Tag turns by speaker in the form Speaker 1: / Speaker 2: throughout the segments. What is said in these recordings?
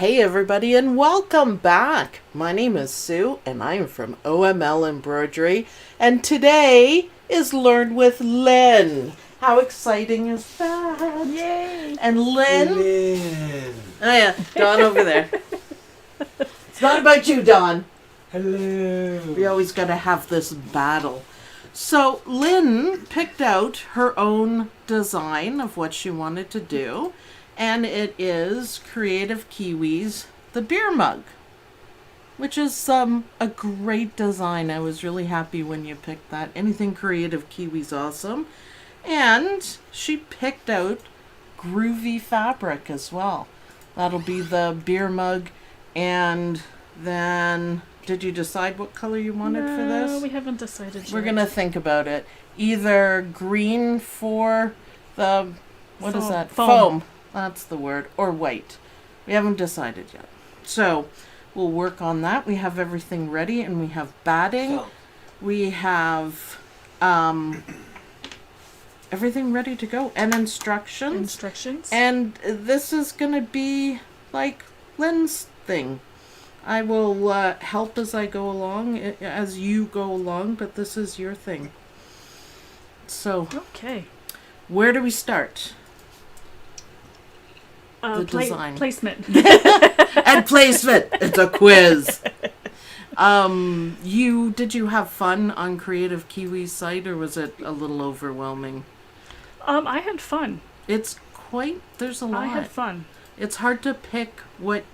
Speaker 1: Hey everybody and welcome back. My name is Sue and I'm from OML Embroidery and today is Learn with Lynne. How exciting is that?
Speaker 2: Yay!
Speaker 1: And Lynne. Oh yeah, Dawn over there. It's not about you, Dawn.
Speaker 3: Hello.
Speaker 1: We always got to have this battle. So Lynne picked out her own design of what she wanted to do. And it is Kreative Kiwi's The Beer Mug, which is a great design. I was really happy when you picked that. Anything Kreative Kiwi's awesome. And she picked out groovy fabric as well. That'll be the beer mug. And then, did you decide what color you wanted for this?
Speaker 2: No, we haven't decided yet.
Speaker 1: We're going to think about it. Either green for the, what is that? Foam. That's the word. Or white. We haven't decided yet. So we'll work on that. We have everything ready and we have batting. We have everything ready to go. And instructions. And this is going to be like Lynne's thing. I will help as I go along, as you go along, but this is your thing. So,
Speaker 2: okay.
Speaker 1: Where do we start? The design.
Speaker 2: Placement.
Speaker 1: And placement. It's a quiz. Did you have fun on Kreative Kiwi's site, or was it a little overwhelming?
Speaker 2: I had fun.
Speaker 1: It's quite. There's a lot.
Speaker 2: I had fun.
Speaker 1: It's hard to pick what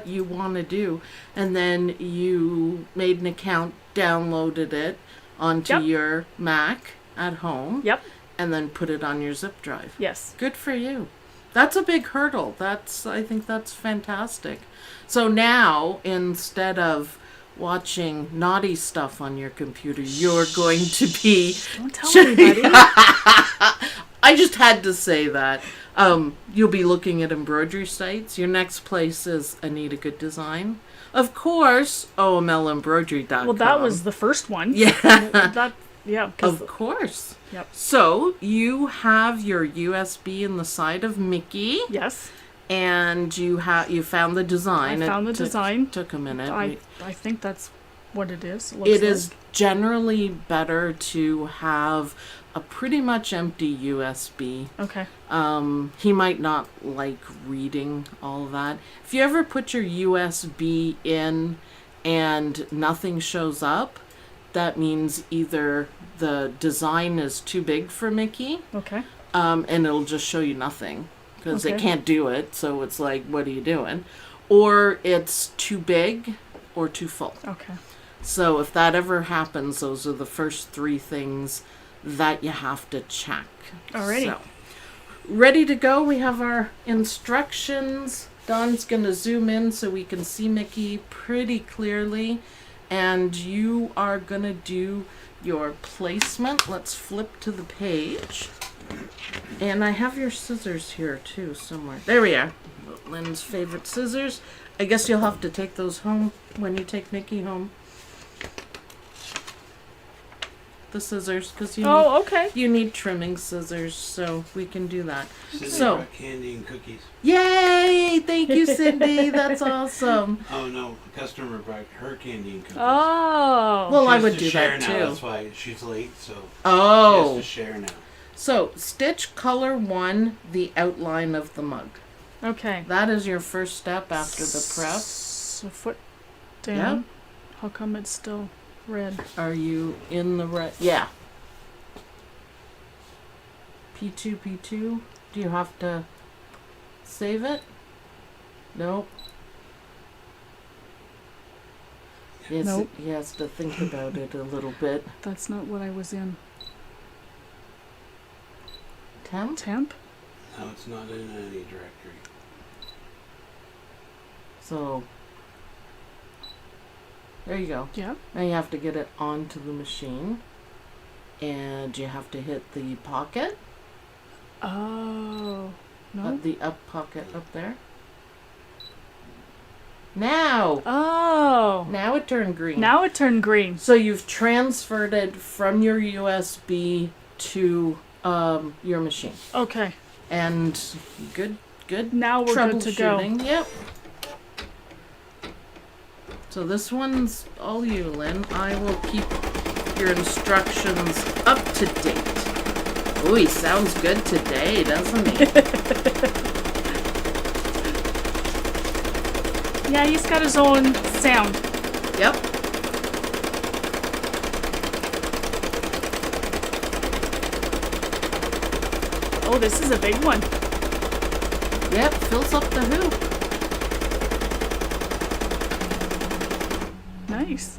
Speaker 1: you want to do, and then you made an account, downloaded it onto your Mac at home.
Speaker 2: Yep.
Speaker 1: And then put it on your zip drive.
Speaker 2: Yes.
Speaker 1: Good for you. That's a big hurdle. I think that's fantastic. So now, instead of watching naughty stuff on your computer, you're going to be...
Speaker 2: Don't tell anybody.
Speaker 1: I just had to say that. You'll be looking at embroidery sites. Your next place is Anita Good Design. Of course, omlembroidery.com.
Speaker 2: Well, that was the first one.
Speaker 1: Yeah.
Speaker 2: Yeah.
Speaker 1: Of course.
Speaker 2: Yep.
Speaker 1: So you have your USB in the side of Mickey.
Speaker 2: Yes.
Speaker 1: And you found the design.
Speaker 2: I found the design.
Speaker 1: Took a minute.
Speaker 2: I think that's what it is.
Speaker 1: It is generally better to have a pretty much empty USB.
Speaker 2: Okay.
Speaker 1: He might not like reading all of that. If you ever put your USB in and nothing shows up, that means either the design is too big for Mickey.
Speaker 2: Okay.
Speaker 1: And it'll just show you nothing because it can't do it. So it's like, what are you doing? Or it's too big or too full.
Speaker 2: Okay.
Speaker 1: So if that ever happens, those are the first three things that you have to check.
Speaker 2: Alrighty.
Speaker 1: So, ready to go. We have our instructions. Dawn's going to zoom in so we can see Mickey pretty clearly. And you are going to do your placement. Let's flip to the page. And I have your scissors here too somewhere. There we are. Lynne's favorite scissors. I guess you'll have to take those home when you take Mickey home. The scissors, because you need trimming scissors, so we can do that.
Speaker 3: Cindy brought candy and cookies.
Speaker 1: Yay! Thank you, Cindy. That's awesome.
Speaker 3: Oh no, a customer brought her candy and cookies.
Speaker 2: Oh.
Speaker 1: Well, I
Speaker 3: She has
Speaker 1: would
Speaker 3: to
Speaker 1: do
Speaker 3: share
Speaker 1: that
Speaker 3: now.
Speaker 1: too.
Speaker 3: That's why she's late. So she
Speaker 1: Oh.
Speaker 3: has to share now.
Speaker 1: So, stitch color 1, the outline of the mug.
Speaker 2: Okay.
Speaker 1: That is your first step after the prep.
Speaker 2: So foot down.
Speaker 1: Yep.
Speaker 2: How come it's still red?
Speaker 1: Are you in the red? Yeah. P2, P2. Do you have to save it? Nope.
Speaker 2: Nope.
Speaker 1: He has to think about it a little bit.
Speaker 2: That's not what I was in.
Speaker 1: Temp?
Speaker 2: Temp?
Speaker 3: No, it's not in any directory.
Speaker 1: So, there you go.
Speaker 2: Yeah.
Speaker 1: Now you have to get it onto the machine. And you have to hit the pocket.
Speaker 2: Oh. No.
Speaker 1: The up pocket up there. Now!
Speaker 2: Oh.
Speaker 1: Now it turned green.
Speaker 2: Now it turned green.
Speaker 1: So you've transferred it from your USB to your machine.
Speaker 2: Okay.
Speaker 1: And good
Speaker 2: Now we're good to go.
Speaker 1: Troubleshooting. Yep. So this one's all you, Lynn. I will keep your instructions up to date. Ooh, he sounds good today, doesn't he?
Speaker 2: Yeah, he's got his own sound.
Speaker 1: Yep.
Speaker 2: Oh, this is a big one.
Speaker 1: Yep, fills up the hoop.
Speaker 2: Nice.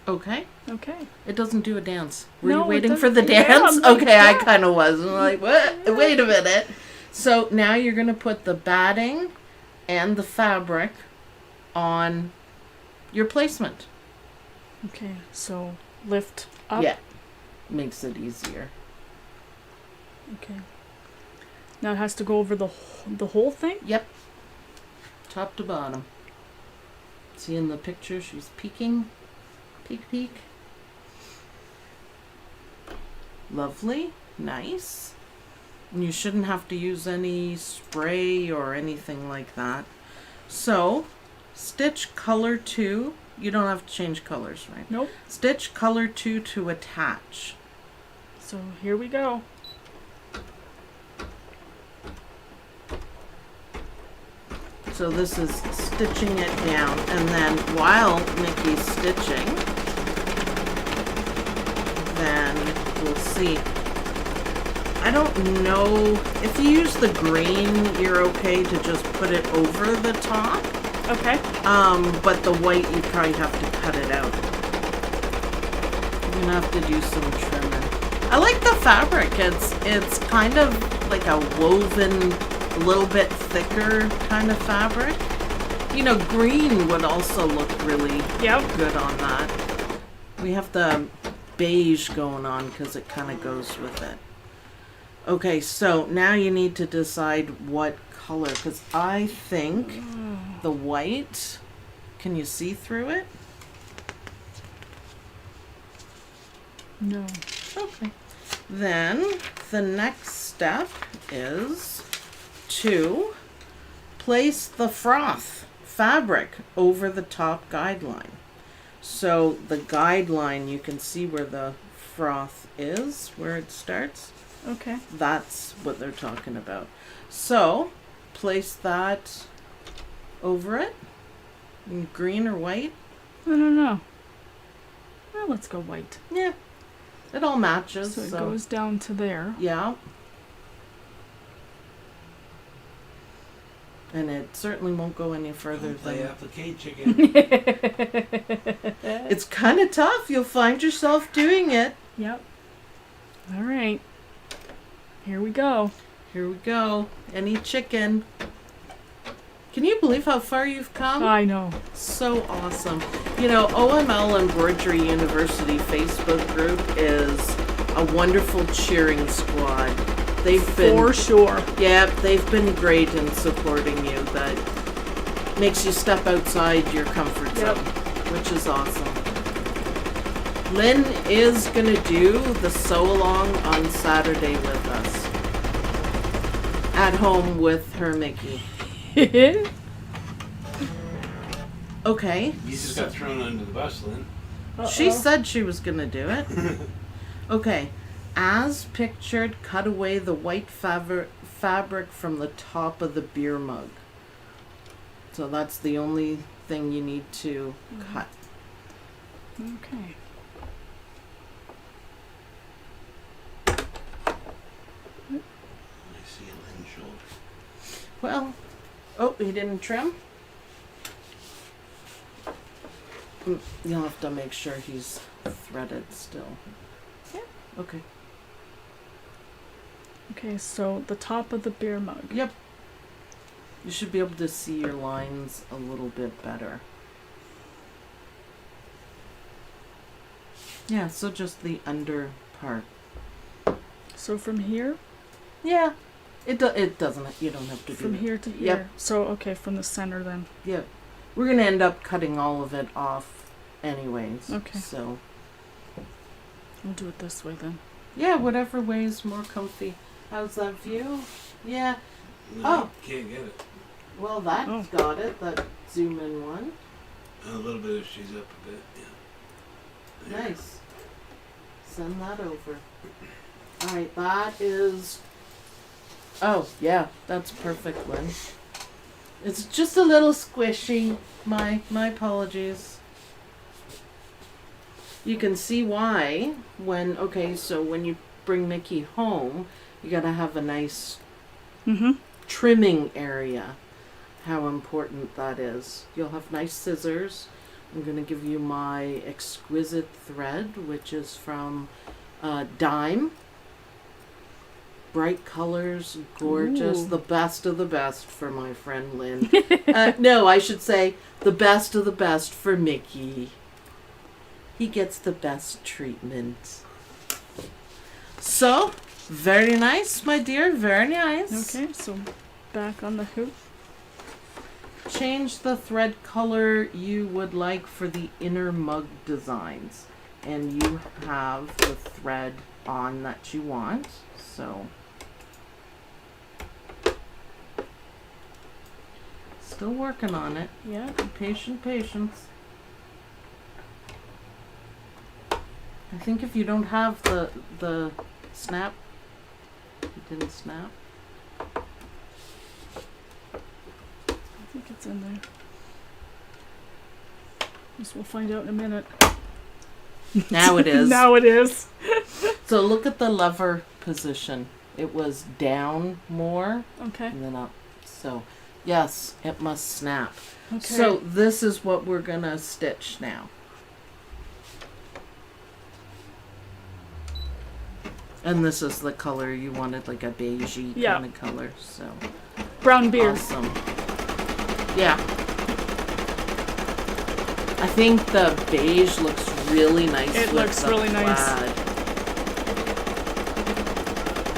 Speaker 1: Okay.
Speaker 2: Okay.
Speaker 1: It doesn't do a dance. Were
Speaker 2: No,
Speaker 1: you
Speaker 2: it
Speaker 1: waiting for the
Speaker 2: doesn't. Yeah,
Speaker 1: dance?
Speaker 2: I'm like,
Speaker 1: Okay, I
Speaker 2: yeah.
Speaker 1: kind of was. I'm like, what? Wait a minute. So now you're going to put the batting and the fabric on your placement.
Speaker 2: Okay, so lift up.
Speaker 1: Yeah. Makes it easier.
Speaker 2: Okay. Now it has to go over the whole thing?
Speaker 1: Yep. Top to bottom. See in the picture, she's peeking. Peek, peek. Lovely. Nice. And you shouldn't have to use any spray or anything like that. So, stitch color 2. You don't have to change colors, right?
Speaker 2: Nope.
Speaker 1: Stitch color 2 to attach.
Speaker 2: So here we go.
Speaker 1: So this is stitching it down, and then while Nikki's stitching, then we'll see. I don't know, if you use the green, you're okay to just put it over the top.
Speaker 2: Okay.
Speaker 1: But the white, you probably have to cut it out. You're gonna have to do some trimming. I like the fabric. It's kind of like a woven, a little bit thicker kind of fabric. You know, green would also look really
Speaker 2: Yep.
Speaker 1: good on that. We have the beige going on because it kind of goes with it. Okay, so now you need to decide what color, because I think the white, can you see through it?
Speaker 2: No.
Speaker 1: Okay. Then the next step is to place the froth fabric over the top guideline. So the guideline, you can see where the froth is, where it starts.
Speaker 2: Okay.
Speaker 1: That's what they're talking about. So place that over it in green or white.
Speaker 2: I don't know. Well, let's go white.
Speaker 1: Yeah, it all matches.
Speaker 2: So it goes down to there.
Speaker 1: Yeah. And it certainly won't go any further
Speaker 3: Don't play
Speaker 1: than...
Speaker 3: up the cage again.
Speaker 1: It's kind of tough. You'll find yourself doing it.
Speaker 2: Yep. All right. Here we go.
Speaker 1: Here we go. Any chicken. Can you believe how far you've come?
Speaker 2: I know.
Speaker 1: So awesome. You know, OML Embroidery University Facebook group is a wonderful cheering squad. They've been...
Speaker 2: For sure.
Speaker 1: Yeah, they've been great in supporting you. That makes you step outside your comfort
Speaker 2: Yep.
Speaker 1: zone, which is awesome. Lynn is going to do the sew-along on Saturday with us. At home with her Mickey. Okay.
Speaker 3: You just got thrown under the bus, Lynn.
Speaker 1: She said she was going to do it. Okay. As pictured, cut away the white fabric from the top of the beer mug. So that's the only thing you need to cut.
Speaker 2: Okay.
Speaker 3: I see a Lynn shoulder.
Speaker 1: Well, oh, he didn't trim? You'll have to make sure he's threaded still.
Speaker 2: Yeah.
Speaker 1: Okay.
Speaker 2: Okay, so the top of the beer mug.
Speaker 1: Yep. You should be able to see your lines a little bit better. Yeah, so just the under part.
Speaker 2: So from here?
Speaker 1: Yeah. It doesn't, you don't have to do
Speaker 2: From
Speaker 1: it.
Speaker 2: here to here.
Speaker 1: Yep.
Speaker 2: So, okay, from the center then.
Speaker 1: Yep. We're going to end up cutting all of it off anyways.
Speaker 2: Okay.
Speaker 1: So,
Speaker 2: We'll do it this way then.
Speaker 1: yeah, whatever way is more comfy. How's that view? Yeah.
Speaker 3: No,
Speaker 1: Oh.
Speaker 3: can't get it.
Speaker 1: Well, that's
Speaker 2: Oh.
Speaker 1: got it. That zoom in one.
Speaker 3: A little bit if she's up a bit. Yeah. There.
Speaker 1: Nice. Send that over. Alright, that is... Oh, yeah, that's perfect, Lynn. It's just a little squishy. My apologies. You can see why when, okay, so when you bring Mickey home, you gotta have a nice
Speaker 2: Mm-hmm.
Speaker 1: trimming area. How important that is. You'll have nice scissors. I'm going to give you my exquisite thread, which is from Dime. Bright colors, gorgeous,
Speaker 2: Ooh.
Speaker 1: the best of the best for my friend Lynn. No, I should say the best of the best for Mickey. He gets the best treatment. So, very nice, my dear, very nice.
Speaker 2: Okay, so back on the hoop.
Speaker 1: Change the thread color you would like for the inner mug designs. And you have the thread on that you want. So, still working on it.
Speaker 2: Yeah.
Speaker 1: Patience. I think if you don't have the snap, it didn't snap.
Speaker 2: I think it's in there. Guess we'll find out in a minute.
Speaker 1: Now it is.
Speaker 2: Now it is.
Speaker 1: So look at the lever position. It was down more
Speaker 2: Okay.
Speaker 1: and then up. So yes, it must snap.
Speaker 2: Okay.
Speaker 1: So this is what we're gonna stitch now. And this is the color you wanted, like a beigey
Speaker 2: Yeah.
Speaker 1: kind of color. So
Speaker 2: brown beard.
Speaker 1: awesome. Yeah. I think the beige looks really nice.
Speaker 2: It
Speaker 1: with
Speaker 2: looks
Speaker 1: the
Speaker 2: really nice.
Speaker 1: plaid.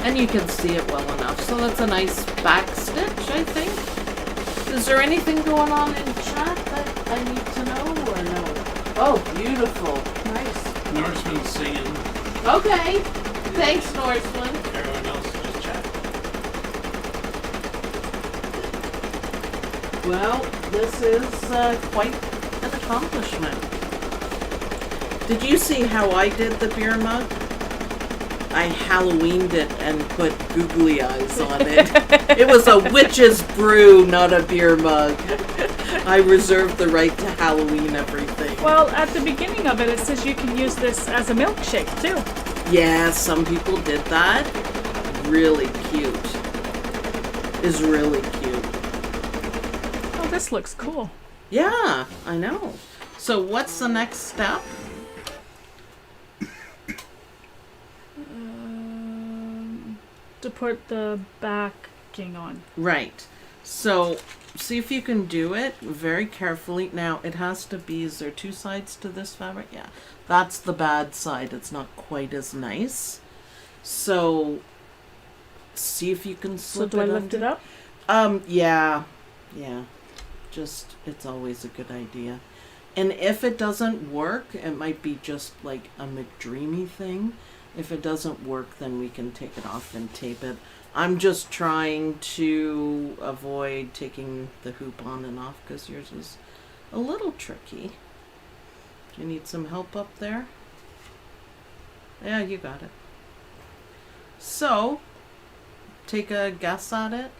Speaker 1: And you can see it well enough. So that's a nice back stitch, I think. Is there anything going on in chat that I need to know or no? Oh, beautiful. Nice.
Speaker 3: Norseman singing.
Speaker 1: Okay. Thanks, Norseman.
Speaker 3: Everyone else is just chatting.
Speaker 1: Well, this is quite an accomplishment. Did you see how I did the beer mug? I Halloweened it and put googly eyes on it. It was a witch's brew, not a beer mug. I reserved the right to Halloween everything.
Speaker 2: Well, at the beginning of it, it says you can use this as a milkshake too.
Speaker 1: Yeah, some people did that. Really cute. Is really cute.
Speaker 2: Oh, this looks cool.
Speaker 1: Yeah, I know. So what's the next step?
Speaker 2: To put the backing on.
Speaker 1: Right. So see if you can do it very carefully. Now it has to be, is there two sides to this fabric? Yeah. That's the bad side. It's not quite as nice. So see if you can
Speaker 2: So
Speaker 1: slip
Speaker 2: do I
Speaker 1: it
Speaker 2: lift it
Speaker 1: under.
Speaker 2: up?
Speaker 1: Yeah. Just, it's always a good idea. And if it doesn't work, it might be just like a McDreamy thing. If it doesn't work, then we can take it off and tape it. I'm just trying to avoid taking the hoop on and off because yours is a little tricky. Do you need some help up there? Yeah, you got it. So, take a guess at it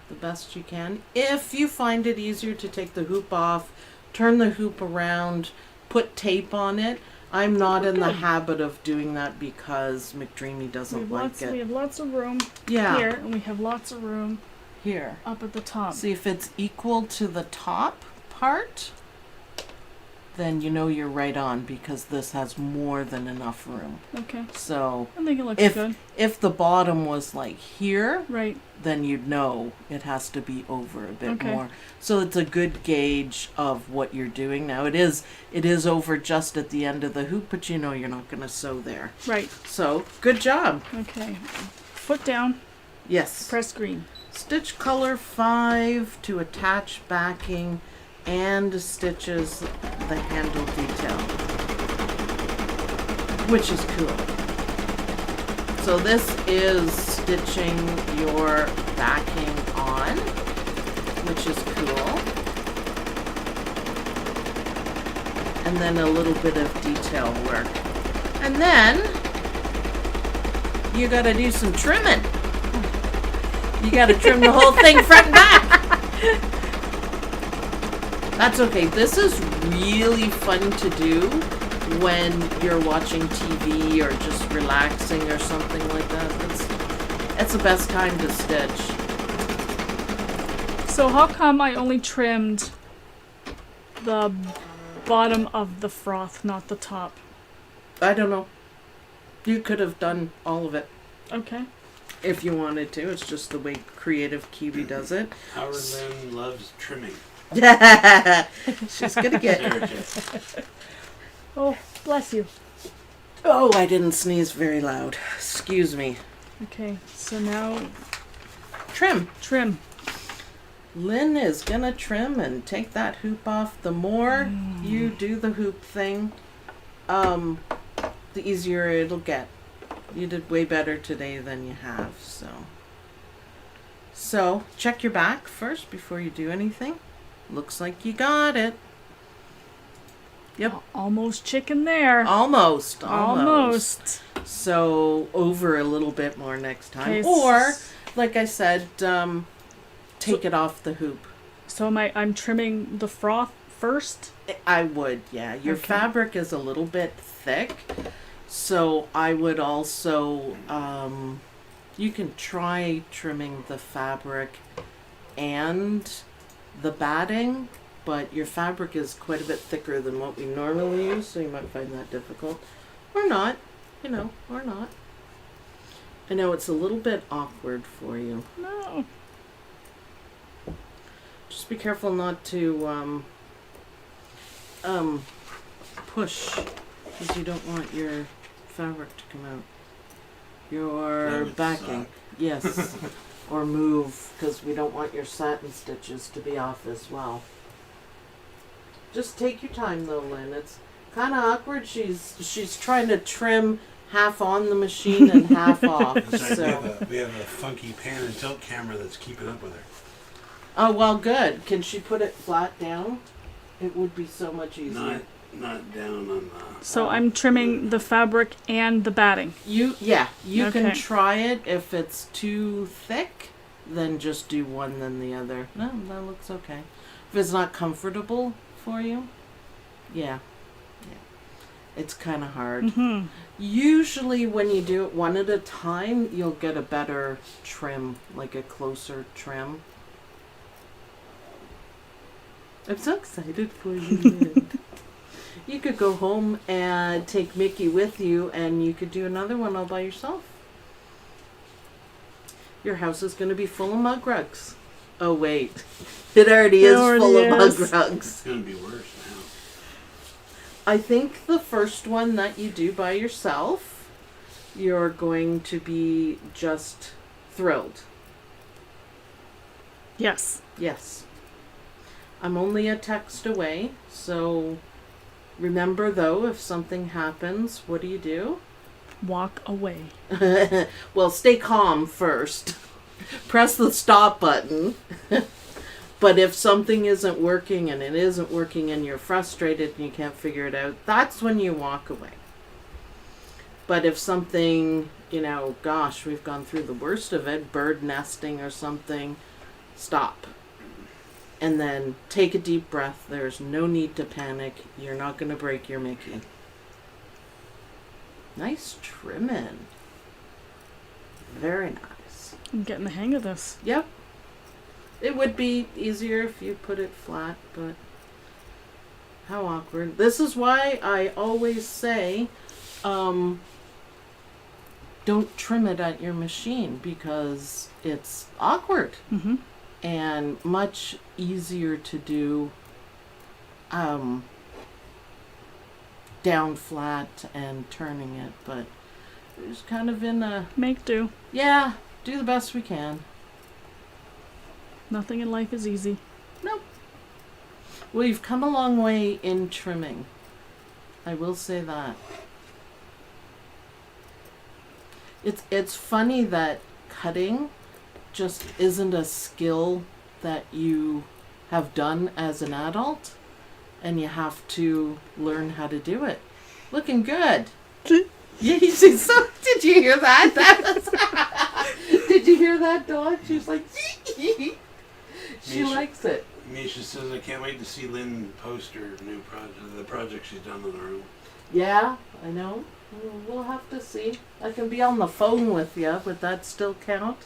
Speaker 1: the best you can. If you find it easier to take the hoop off, turn the hoop around, put tape on it. I'm not in the
Speaker 2: Good.
Speaker 1: habit of doing that because McDreamy
Speaker 2: We
Speaker 1: doesn't
Speaker 2: have,
Speaker 1: like
Speaker 2: lots, we
Speaker 1: it.
Speaker 2: have lots of room
Speaker 1: Yeah,
Speaker 2: here, and we have lots of room
Speaker 1: here.
Speaker 2: up at the top.
Speaker 1: See if it's equal to the top part, then you know you're right on because this has more than enough room.
Speaker 2: Okay.
Speaker 1: So
Speaker 2: I think it looks
Speaker 1: if
Speaker 2: good.
Speaker 1: if the bottom was like here,
Speaker 2: Right.
Speaker 1: then you'd know it has to be over a bit
Speaker 2: Okay.
Speaker 1: more. So it's a good gauge of what you're doing. Now it is over just at the end of the hoop, but you know you're not going to sew there.
Speaker 2: Right.
Speaker 1: So good job.
Speaker 2: Okay. Foot down.
Speaker 1: Yes.
Speaker 2: Press green.
Speaker 1: Stitch color 5 to attach backing and stitches the handle detail, which is cool. So this is stitching your backing on, which is cool. And then a little bit of detail work. And then you gotta do some trimming. You gotta trim the whole thing front and back. That's okay. This is really fun to do when you're watching TV or just relaxing or something like that. It's the best time to stitch.
Speaker 2: So how come I only trimmed the bottom of the froth, not the top?
Speaker 1: I don't know. You could have done all of it
Speaker 2: Okay.
Speaker 1: if you wanted to. It's just the way Kreative Kiwi does it.
Speaker 3: Our Lynne loves trimming.
Speaker 1: She's gonna get.
Speaker 2: Oh, bless you.
Speaker 1: Oh, I didn't sneeze very loud. Excuse me.
Speaker 2: Okay, so now
Speaker 1: Trim.
Speaker 2: trim.
Speaker 1: Lynn is gonna trim and take that hoop off. The more you do the hoop thing, the easier it'll get. You did way better today than you have, so check your back first before you do anything. Looks like you got it. Yep.
Speaker 2: Almost chicken there.
Speaker 1: Almost.
Speaker 2: Almost.
Speaker 1: So over a little bit more next time.
Speaker 2: Okay,
Speaker 1: Or, like I said, take it off the hoop.
Speaker 2: So I'm trimming the froth first?
Speaker 1: I would, yeah. Your
Speaker 2: Okay.
Speaker 1: fabric is a little bit thick. So I would also, you can try trimming the fabric and the batting, but your fabric is quite a bit thicker than what we normally use, so you might find that difficult. Or not, or not. I know it's a little bit awkward for you.
Speaker 2: No.
Speaker 1: Just be careful not to push, because you don't want your fabric to come out. Your
Speaker 3: That would
Speaker 1: backing,
Speaker 3: suck.
Speaker 1: yes, or move, because we don't want your satin stitches to be off as well. Just take your time though, Lynn. It's kind of awkward. She's trying to trim half on the machine and half off.
Speaker 3: That's right,
Speaker 1: So,
Speaker 3: we have a funky pan and tilt camera that's keeping up with her.
Speaker 1: oh well, good. Can she put it flat down? It would be so much easier.
Speaker 3: Not down on the.
Speaker 2: So I'm trimming the fabric and the batting.
Speaker 1: You can
Speaker 2: Okay.
Speaker 1: try it. If it's too thick, then just do one then the other. No, that looks okay. If it's not comfortable for you, yeah. It's kind of hard.
Speaker 2: Mm-hmm.
Speaker 1: Usually when you do it one at a time, you'll get a better trim, like a closer trim. I'm so excited for you, Lynn. You could go home and take Mickey with you, and you could do another one all by yourself. Your house is going to be full of mug rugs. Oh, wait. It already is full of mug rugs.
Speaker 3: It's gonna be worse now.
Speaker 1: I think the first one that you do by yourself, you're going to be just thrilled.
Speaker 2: Yes.
Speaker 1: Yes. I'm only a text away, so remember though, if something happens, what do?
Speaker 2: Walk away.
Speaker 1: Well, stay calm first. Press the stop button. But if something isn't working and it isn't working and you're frustrated and you can't figure it out, that's when you walk away. But if something, gosh, we've gone through the worst of it, bird nesting or something, stop. And then take a deep breath. There's no need to panic. You're not going to break your Mickey. Nice trimming. Very nice.
Speaker 2: I'm getting the hang of this.
Speaker 1: Yep. It would be easier if you put it flat, but how awkward. This is why I always say, don't trim it at your machine, because it's awkward.
Speaker 2: Mm-hmm.
Speaker 1: And much easier to do down flat and turning it, but we're just kind of in a,
Speaker 2: Make do.
Speaker 1: yeah, do the best we can.
Speaker 2: Nothing in life is easy.
Speaker 1: Nope. Well, you've come a long way in trimming. I will say that. It's funny that cutting just isn't a skill that you have done as an adult, and you have to learn how to do it. Looking good. Yeah, she's so. Did you hear that? Did you hear that, dog? She's like, she likes it.
Speaker 3: Misha says, I can't wait to see Lynn post her new project, the project she's done on the room.
Speaker 1: Yeah, I know. We'll have to see. I can be on the phone with you. Would that still count?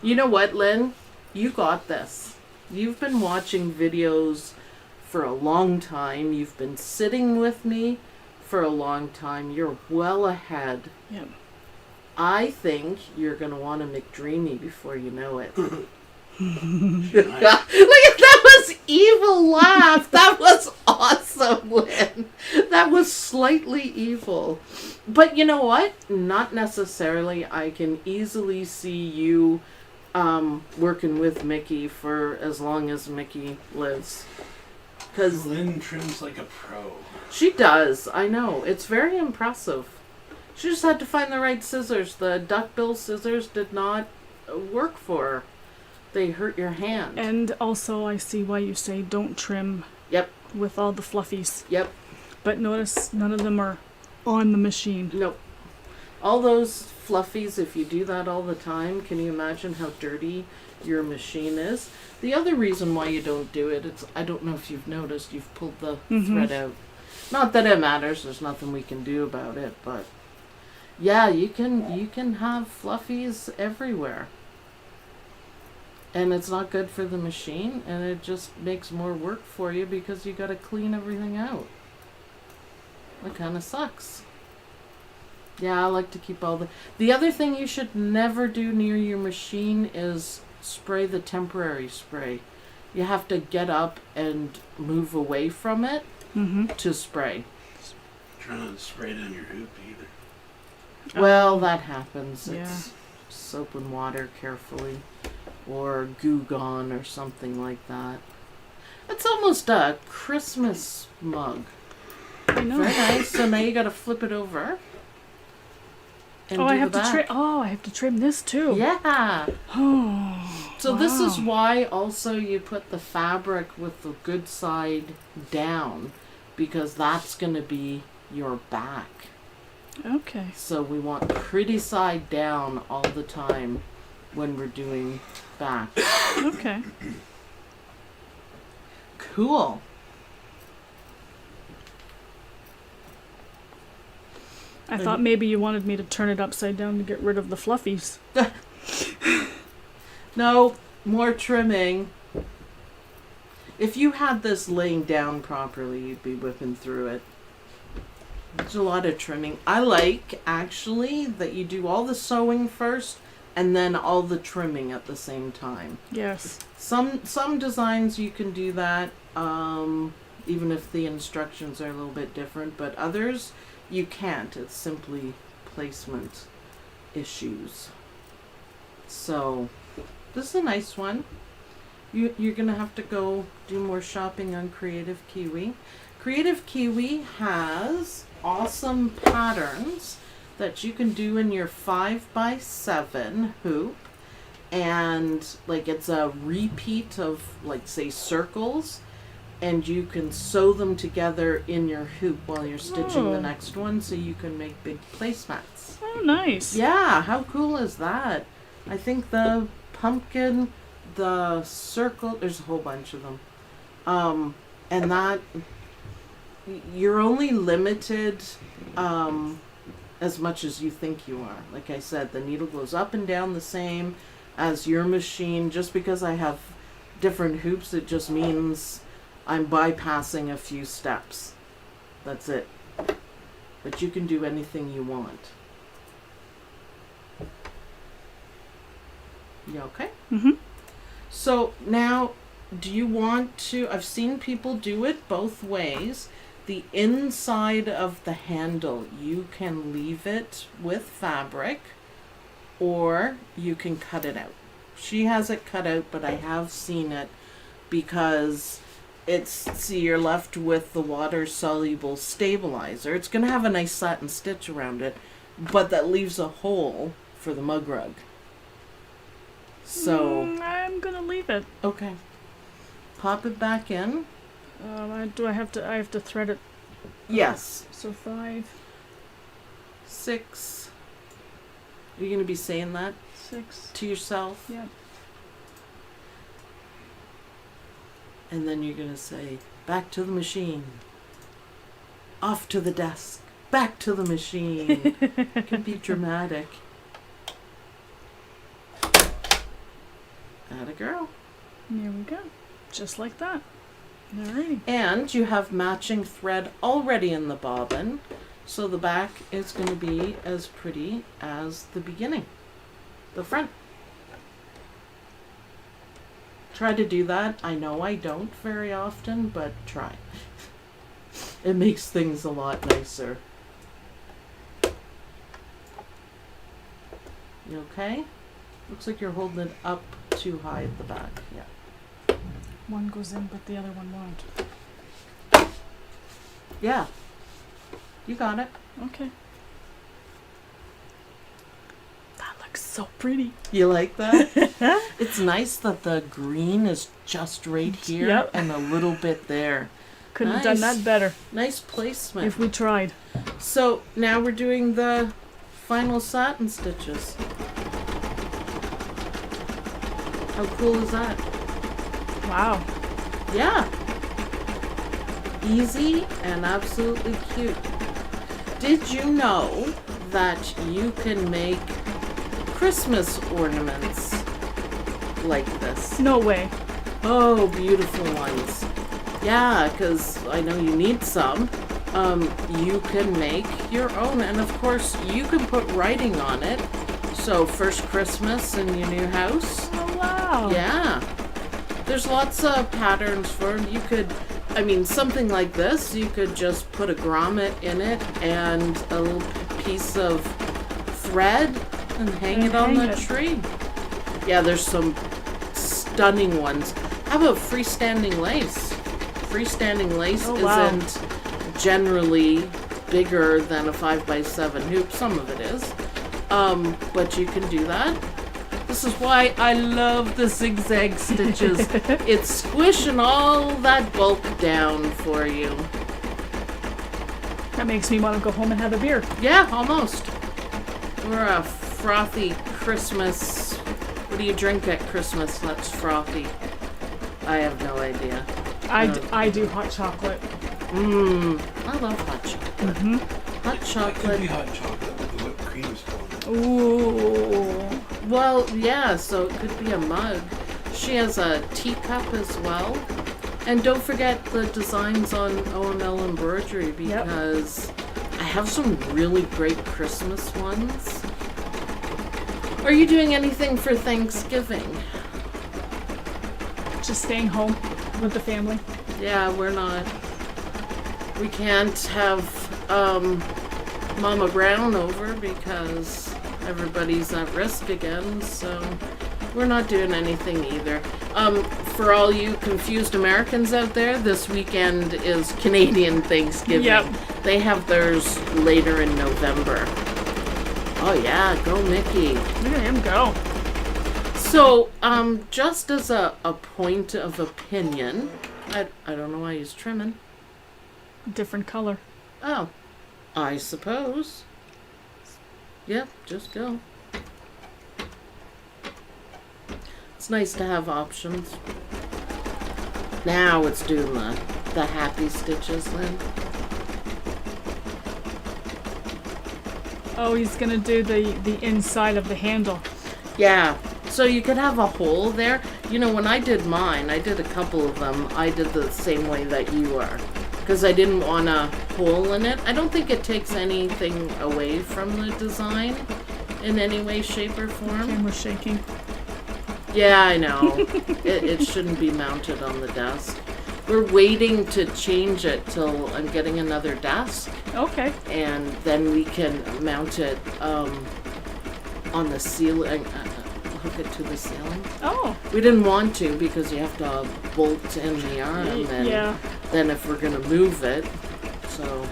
Speaker 1: You know what, Lynn? You got this. You've been watching videos for a long time. You've been sitting with me for a long time. You're well ahead.
Speaker 2: Yep.
Speaker 1: I think you're going to want a McDreamy before you know it.
Speaker 3: Nice.
Speaker 1: Look at that was evil laugh. That was awesome, Lynn. That was slightly evil. But you know what? Not necessarily. I can easily see you working with Mickey for as long as Mickey lives. Because
Speaker 3: Lynn trims like a pro.
Speaker 1: she does. I know. It's very impressive. She just had to find the right scissors. The duckbill scissors did not work for her. They hurt your hand.
Speaker 2: And also, I see why you say don't trim.
Speaker 1: Yep.
Speaker 2: With all the fluffies.
Speaker 1: Yep.
Speaker 2: But notice none of them are on the machine.
Speaker 1: Nope. All those fluffies, if you do that all the time, can you imagine how dirty your machine is? The other reason why you don't do it, I don't know if you've noticed, you've pulled the thread out. Not that it matters, there's nothing we can do about it, but yeah, you can have fluffies everywhere. And it's not good for the machine, and it just makes more work for you because you got to clean everything out. That kind of sucks. Yeah, I like to keep all the other thing you should never do near your machine is spray the temporary spray. You have to get up and move away from it to spray.
Speaker 3: Try not to spray down your hoop either.
Speaker 1: Well, that happens.
Speaker 2: Yeah.
Speaker 1: It's soap and water carefully. Or Goo Gone or something like that. It's almost a Christmas mug.
Speaker 2: I know.
Speaker 1: Very nice. So now you got to flip it over. And
Speaker 2: Oh,
Speaker 1: do
Speaker 2: I have
Speaker 1: the
Speaker 2: to
Speaker 1: back.
Speaker 2: trim. Oh, I have to trim this too.
Speaker 1: Yeah.
Speaker 2: Oh.
Speaker 1: So this is
Speaker 2: wow.
Speaker 1: why also you put the fabric with the good side down, because that's going to be your back.
Speaker 2: Okay.
Speaker 1: So we want pretty side down all the time when we're doing back.
Speaker 2: Okay.
Speaker 1: Cool.
Speaker 2: I thought maybe you wanted me to turn it upside down to get rid of the fluffies.
Speaker 1: No, more trimming. If you had this laying down properly, you'd be whipping through it. There's a lot of trimming. I like, actually, that you do all the sewing first and then all the trimming at the same time.
Speaker 2: Yes.
Speaker 1: Some designs you can do that, even if the instructions are a little bit different, but others you can't. It's simply placement issues. So, this is a nice one. You're going to have to go do more shopping on Kreative Kiwi. Kreative Kiwi has awesome patterns that you can do in your 5x7 hoop. And like it's a repeat of, like, say, circles. And you can sew them together in your hoop while you're stitching the next one, so you can make big placemats.
Speaker 2: Oh, nice.
Speaker 1: Yeah, how cool is that? I think the pumpkin, the circle, there's a whole bunch of them. And that, you're only limited as much as you think you are. Like I said, the needle goes up and down the same as your machine. Just because I have different hoops, it just means I'm bypassing a few steps. That's it. But you can do anything you want. You okay?
Speaker 2: Mm-hmm.
Speaker 1: So now, do you want to, I've seen people do it both ways. The inside of the handle, you can leave it with fabric, or you can cut it out. She has it cut out, but I have seen it because see, you're left with the water soluble stabilizer. It's going to have a nice satin stitch around it, but that leaves a hole for the mug rug. So,
Speaker 2: I'm gonna leave it.
Speaker 1: okay. Pop it back in.
Speaker 2: I have to thread it.
Speaker 1: Yes.
Speaker 2: So 5,
Speaker 1: 6. Are you going to be saying that
Speaker 2: 6.
Speaker 1: to yourself?
Speaker 2: Yep.
Speaker 1: And then you're going to say, back to the machine. Off to the desk. Back to the machine. It can be dramatic. Atta girl.
Speaker 2: There we go. Just like that. Alrighty.
Speaker 1: And you have matching thread already in the bobbin. So the back is going to be as pretty as the beginning. The front. Try to do that. I know I don't very often, but try. It makes things a lot nicer. You okay? Looks like you're holding it up too high at the back. Yeah.
Speaker 2: One goes in, but the other one won't.
Speaker 1: Yeah. You got it.
Speaker 2: Okay. That looks so pretty.
Speaker 1: You like that? It's nice that the green is just right here
Speaker 2: Yep.
Speaker 1: and a little bit there.
Speaker 2: Couldn't have done
Speaker 1: Nice.
Speaker 2: that better
Speaker 1: Nice placement.
Speaker 2: if we tried.
Speaker 1: So now we're doing the final satin stitches. How cool is that?
Speaker 2: Wow.
Speaker 1: Yeah. Easy and absolutely cute. Did you know that you can make Christmas ornaments like this?
Speaker 2: No way.
Speaker 1: Oh, beautiful ones. Yeah, because I know you need some. You can make your own, and of course you can put writing on it. So first Christmas in your new house.
Speaker 2: Oh, wow.
Speaker 1: Yeah. There's lots of patterns for it. You could, I mean, something like this, you could just put a grommet in it and a little piece of thread and hang it on the tree. Yeah, there's some stunning ones. How about freestanding lace? Freestanding lace
Speaker 2: wow.
Speaker 1: isn't generally bigger than a 5x7 hoop. Some of it is. But you can do that. This is why I love the zigzag stitches. It's squishing all that bulk down for you.
Speaker 2: That makes me want to go home and have a beer.
Speaker 1: Yeah, almost. Or a frothy Christmas. What do you drink at Christmas that's frothy? I have no idea.
Speaker 2: I do hot chocolate.
Speaker 1: I love hot chocolate. Hot
Speaker 3: It could
Speaker 1: chocolate.
Speaker 3: be hot chocolate with the whipped cream still in it.
Speaker 2: Ooh.
Speaker 1: Well, yeah, so it could be a mug. She has a teacup as well. And don't forget the designs on OML Embroidery because I have some really great Christmas ones. Are you doing anything for Thanksgiving?
Speaker 2: Just staying home with the family.
Speaker 1: Yeah, we're not. We can't have Mama Brown over because everybody's at risk again, so we're not doing anything either. For all you confused Americans out there, this weekend is Canadian Thanksgiving.
Speaker 2: Yep.
Speaker 1: They have theirs later in November. Oh yeah, go Mickey.
Speaker 2: Look at him go.
Speaker 1: So, just as a point of opinion, I don't know why he's trimming.
Speaker 2: Different color.
Speaker 1: Oh, I suppose. Yep, just go. It's nice to have options. Now it's doing the happy stitches then.
Speaker 2: Oh, he's gonna do the inside of the handle.
Speaker 1: Yeah, so you could have a hole there. You know, when I did mine, I did a couple of them. I did the same way that you are. Because I didn't want a hole in it. I don't think it takes anything away from the design in any way, shape, or form.
Speaker 2: Camera's shaking.
Speaker 1: Yeah, I know. It shouldn't be mounted on the desk. We're waiting to change it till I'm getting another desk.
Speaker 2: Okay.
Speaker 1: And then we can mount it on the ceiling, hook it to the ceiling.
Speaker 2: Oh.
Speaker 1: We didn't want to because you have to bolt in the arm and
Speaker 2: Yeah.
Speaker 1: then if we're gonna move it. So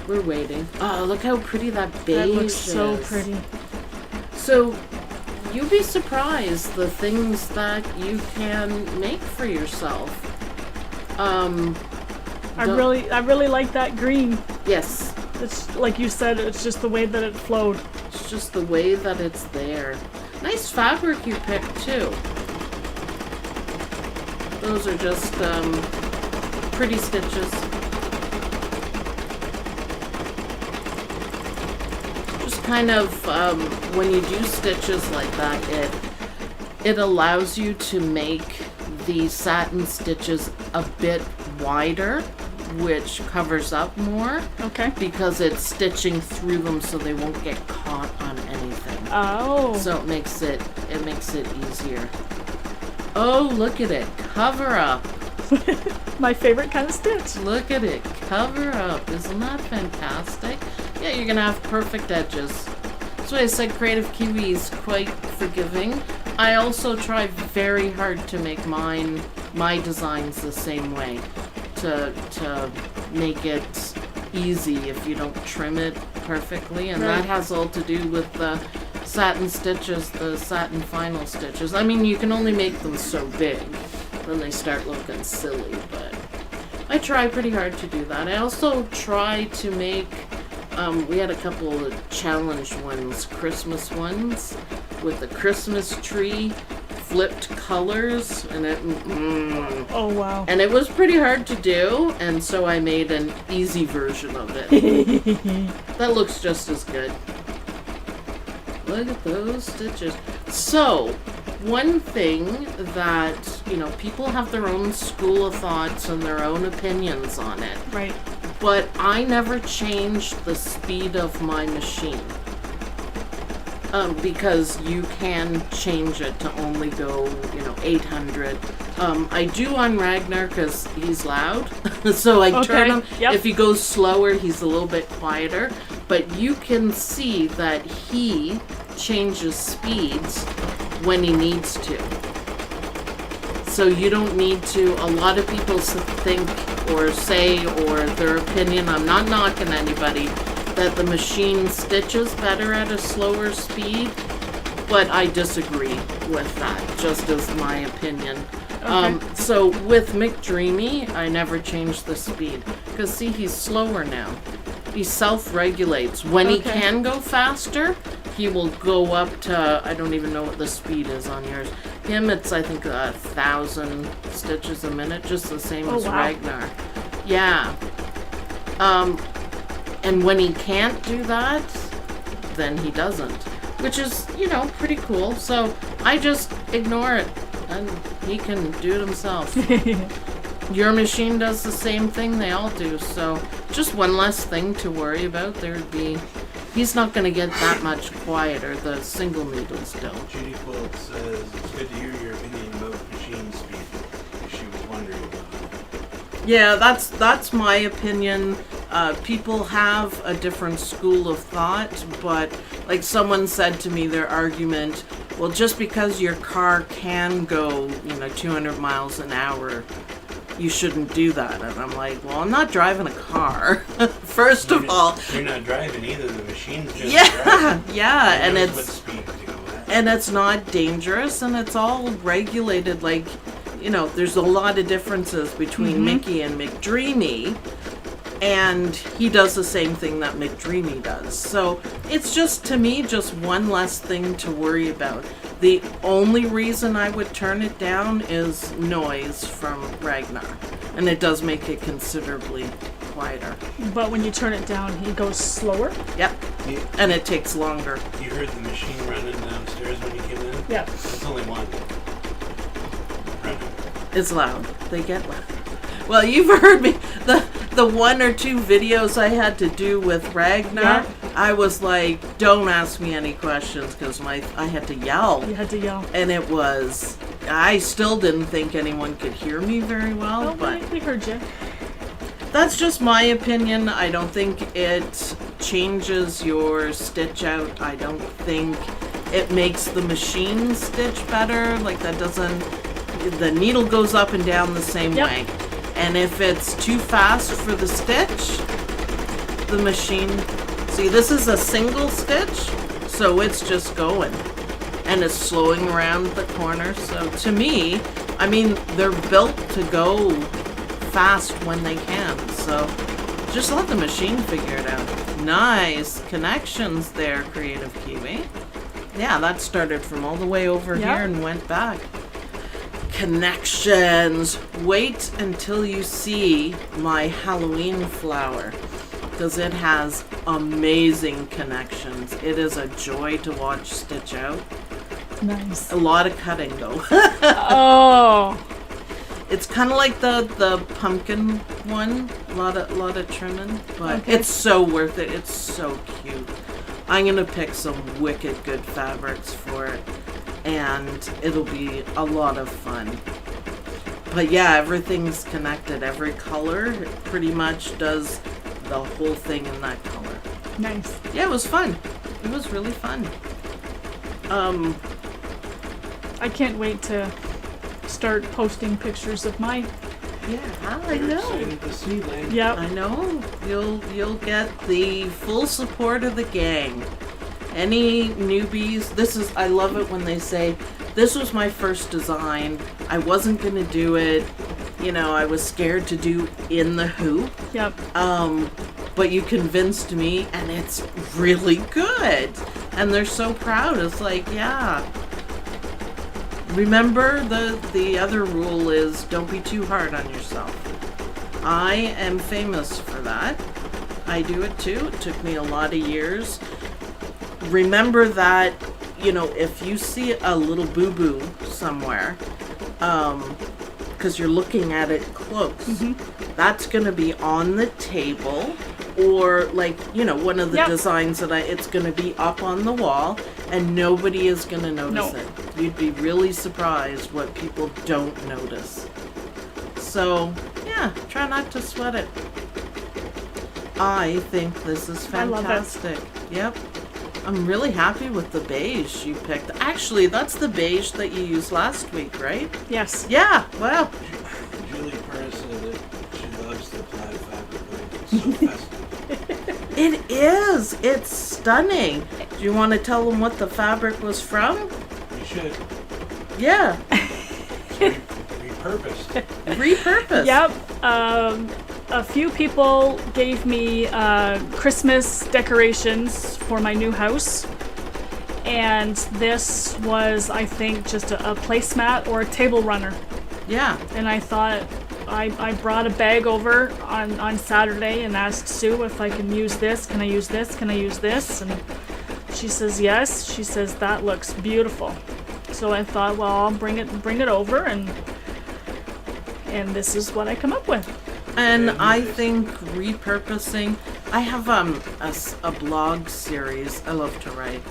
Speaker 1: we're waiting. Oh, look how pretty that beige
Speaker 2: That looks so
Speaker 1: is.
Speaker 2: pretty.
Speaker 1: So you'll be surprised the things that you can make for yourself.
Speaker 2: I really like that green.
Speaker 1: Yes,
Speaker 2: It's like you said, it's just the way that it flowed.
Speaker 1: it's just the way that it's there. Nice fabric you picked too. Those are just pretty stitches. Just kind of when you do stitches like that, it allows you to make the satin stitches a bit wider, which covers up more
Speaker 2: Okay.
Speaker 1: because it's stitching through them so they won't get caught on anything.
Speaker 2: Oh.
Speaker 1: So it makes it easier. Oh, look at it. Cover up.
Speaker 2: My favorite kind of stitch.
Speaker 1: Look at it. Cover up. Isn't that fantastic? Yeah, you're going to have perfect edges. That's why I said Kreative Kiwi is quite forgiving. I also try very hard to make my designs the same way. To make it easy if you don't trim it perfectly. And
Speaker 2: Right.
Speaker 1: that has all to do with the satin stitches, the satin final stitches. I mean, you can only make them so big, then they start looking silly, but I try pretty hard to do that. I also try to make, we had a couple of challenge ones, Christmas ones, with the Christmas tree, flipped colors, and
Speaker 2: Oh wow.
Speaker 1: it was pretty hard to do, and so I made an easy version of it. That looks just as good. Look at those stitches. So, one thing that, people have their own school of thoughts and their own opinions on it,
Speaker 2: Right.
Speaker 1: but I never changed the speed of my machine. Because you can change it to only go, 800. I do on Ragnar because he's loud, so I turn him.
Speaker 2: Yep.
Speaker 1: If he goes slower, he's a little bit quieter. But you can see that he changes speeds when he needs to. So you don't need to. A lot of people think or say, or their opinion, I'm not knocking anybody, that the machine stitches better at a slower speed, but I disagree with that, just as my opinion.
Speaker 2: Okay.
Speaker 1: So with McDreamy, I never changed the speed, because see, he's slower now. He self-regulates. When he
Speaker 2: Okay.
Speaker 1: can go faster, he will go up to, I don't even know what the speed is on yours. Him, it's I think 1,000 stitches a minute, just the same
Speaker 2: Oh,
Speaker 1: as
Speaker 2: wow.
Speaker 1: Ragnar. Yeah. And when he can't do that, then he doesn't, which is, pretty cool. So I just ignore it, and he can do it himself. Your machine does the same thing, they all do, so just one less thing to worry about. He's not going to get that much quieter, the single needles don't.
Speaker 3: Judy Quilt says it's good to hear your opinion about machine speed. She was wondering about it.
Speaker 1: Yeah, that's my opinion. People have a different school of thought, but like someone said to me, their argument, well, just because your car can go, 200 miles an hour, you shouldn't do that. And I'm like, well, I'm not driving a car. First of all,
Speaker 3: You're not driving either. The machine's just
Speaker 1: yeah,
Speaker 3: driving.
Speaker 1: yeah, and
Speaker 3: It knows
Speaker 1: it's
Speaker 3: what speed to go at.
Speaker 1: and it's not dangerous, and it's all regulated. Like, there's a lot of differences between Mickey and McDreamy, and he does the same thing that McDreamy does. So it's just, to me, just one less thing to worry about. The only reason I would turn it down is noise from Ragnar, and it does make it considerably quieter.
Speaker 2: But when you turn it down, he goes slower.
Speaker 1: Yep,
Speaker 3: You,
Speaker 1: and it takes longer.
Speaker 3: you heard the machine running downstairs when you came in?
Speaker 2: Yeah.
Speaker 3: It's only one. Running.
Speaker 1: It's loud. They get loud. Well, you've heard me. The one or two videos I had to do with Ragnar,
Speaker 2: Yeah.
Speaker 1: I was like, don't ask me any questions, because I had to yell.
Speaker 2: You had to yell.
Speaker 1: And I still didn't think anyone could hear me very well,
Speaker 2: Oh,
Speaker 1: but
Speaker 2: we heard you.
Speaker 1: that's just my opinion. I don't think it changes your stitch out. I don't think it makes the machine stitch better. Like, that doesn't, the needle goes up and down the same
Speaker 2: Yep.
Speaker 1: way. And if it's too fast for the stitch, the machine, see, this is a single stitch, so it's just going. and it's slowing around the corner. So to me, I mean, they're built to go fast when they can. So just let the machine figure it out. Nice connections there, Kreative Kiwi. Yeah, that started from all the way over
Speaker 2: Yep.
Speaker 1: here and went back. Connections. Wait until you see my Halloween flower, because it has amazing connections. It is a joy to watch stitch out.
Speaker 2: Nice.
Speaker 1: A lot of cutting though.
Speaker 2: Oh.
Speaker 1: It's kind of like the pumpkin one. A lot of trimming, but
Speaker 2: Okay.
Speaker 1: it's so worth it. It's so cute. I'm gonna pick some wicked good fabrics for it, and it'll be a lot of fun. But yeah, everything's connected. Every color pretty much does the whole thing in that color.
Speaker 2: Nice.
Speaker 1: Yeah, it was fun. It was really fun.
Speaker 2: I can't wait to start posting pictures of my.
Speaker 1: Yeah, I
Speaker 3: We're
Speaker 1: know.
Speaker 3: excited to see, Lynne.
Speaker 2: Yep.
Speaker 1: I know. You'll get the full support of the gang. Any newbies, I love it when they say, this was my first design. I wasn't gonna do it. You know, I was scared to do in the hoop.
Speaker 2: Yep.
Speaker 1: But you convinced me, and it's really good. And they're so proud. It's like, yeah. Remember, the other rule is don't be too hard on yourself. I am famous for that. I do it too. It took me a lot of years. Remember that, you know, if you see a little boo-boo somewhere, because you're looking at it close, that's going to be on the table, or like, you know, one of the
Speaker 2: Yep.
Speaker 1: designs that it's going to be up on the wall, and nobody is going to notice
Speaker 2: No.
Speaker 1: it. You'd be really surprised what people don't notice. So, yeah, try not to sweat it. I think this is
Speaker 2: I love it.
Speaker 1: fantastic. Yep. I'm really happy with the beige you picked. Actually, that's the beige that you used last week, right?
Speaker 2: Yes.
Speaker 1: Yeah, wow.
Speaker 3: Julie Perez said that she loves the plaid fabric. It's so festive.
Speaker 1: It is. It's stunning. Do you want to tell them what the fabric was from?
Speaker 3: You should
Speaker 1: Yeah.
Speaker 3: repurpose.
Speaker 1: Repurpose.
Speaker 2: Yep. A few people gave me Christmas decorations for my new house. And this was, I think, just a placemat or a table runner.
Speaker 1: Yeah.
Speaker 2: And I thought, I brought a bag over on Saturday and asked Sue if I can use this. Can I use this? Can I use this? And she says yes. She says that looks beautiful. So I thought, well, I'll bring it over, and this is what I come up with.
Speaker 1: And
Speaker 3: Yeah,
Speaker 1: I
Speaker 3: nice.
Speaker 1: think repurposing. I have a blog series I love to write,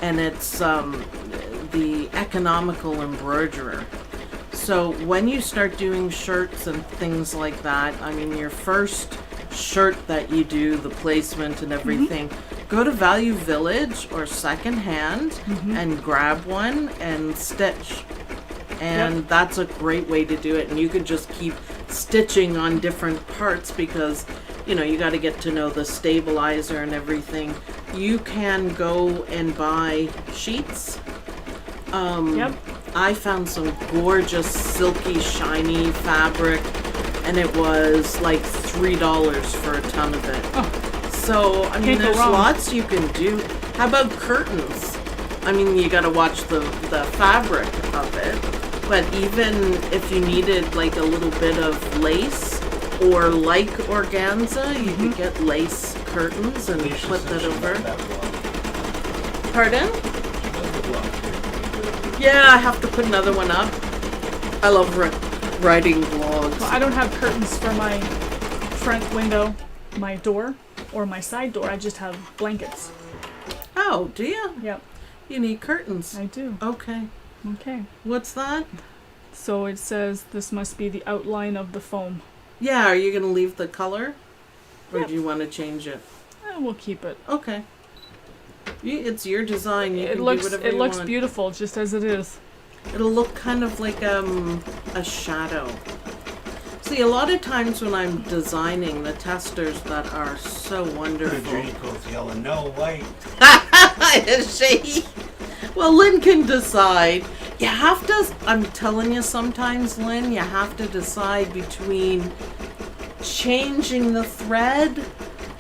Speaker 1: and it's the economical embroiderer. So when you start doing shirts and things like that, I mean, your first shirt that you do, the placement and everything, go to Value Village or Secondhand and grab one and stitch. And that's a great way to do it. And you can just keep stitching on different parts because, you know, you got to get to know the stabilizer and everything. You can go and buy sheets.
Speaker 2: Yep.
Speaker 1: I found some gorgeous silky shiny fabric, and it was like $3 for a ton of it.
Speaker 2: Oh.
Speaker 1: So I mean,
Speaker 2: Can't go
Speaker 1: there's
Speaker 2: wrong.
Speaker 1: lots you can do. How about curtains? I mean, you got to watch the fabric of it, but even if you needed like a little bit of lace or like organza, you could get lace curtains and
Speaker 3: Alicia
Speaker 1: put
Speaker 3: said
Speaker 1: that
Speaker 3: she
Speaker 1: over.
Speaker 3: loved that blog.
Speaker 1: Pardon?
Speaker 3: She loves the blog too.
Speaker 1: Yeah, I have to put another one up. I love writing blogs.
Speaker 2: Well, I don't have curtains for my front window, my door, or my side door. I just have blankets.
Speaker 1: Oh, do you?
Speaker 2: Yep,
Speaker 1: You need curtains.
Speaker 2: I do.
Speaker 1: Okay.
Speaker 2: Okay.
Speaker 1: What's that?
Speaker 2: So it says this must be the outline of the foam.
Speaker 1: Yeah, are you going to leave the color? Or
Speaker 2: Yep.
Speaker 1: do you want to change it?
Speaker 2: We'll keep it.
Speaker 1: Okay. It's your design. You
Speaker 2: It
Speaker 1: can
Speaker 2: looks
Speaker 1: do whatever you
Speaker 2: looks
Speaker 1: want.
Speaker 2: beautiful just as it is.
Speaker 1: It'll look kind of like a shadow. See, a lot of times when I'm designing, the testers that are so wonderful.
Speaker 3: Draco's yelling, no white.
Speaker 1: Is she? Well, Lynn can decide. You have to, I'm telling you sometimes, Lynn, you have to decide between changing the thread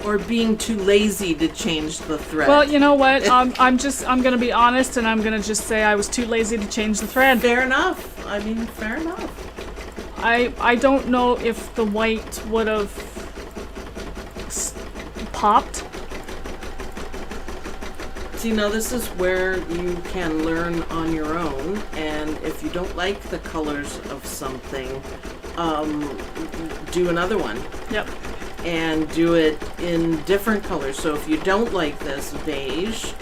Speaker 1: or being too lazy to change the thread.
Speaker 2: Well, you know what? I'm gonna be honest, and I'm gonna just say I was too lazy to change the thread.
Speaker 1: Fair enough. I mean, fair enough.
Speaker 2: I don't know if the white would have popped.
Speaker 1: See, now this is where you can learn on your own, and if you don't like the colors of something, do another one.
Speaker 2: Yep.
Speaker 1: And do it in different colors. So if you don't like this beige,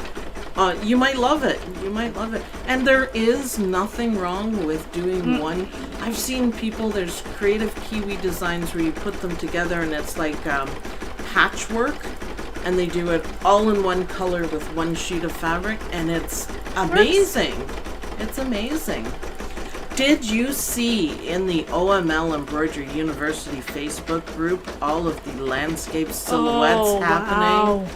Speaker 1: you might love it. You might love it. And there is nothing wrong with doing one. I've seen people, there's Kreative Kiwi designs where you put them together and it's like patchwork, and they do it all in one color with one sheet of fabric, and it's amazing. It's amazing. Did you see in the OML Embroidery University Facebook group all of the landscape silhouettes happening?
Speaker 2: Wow.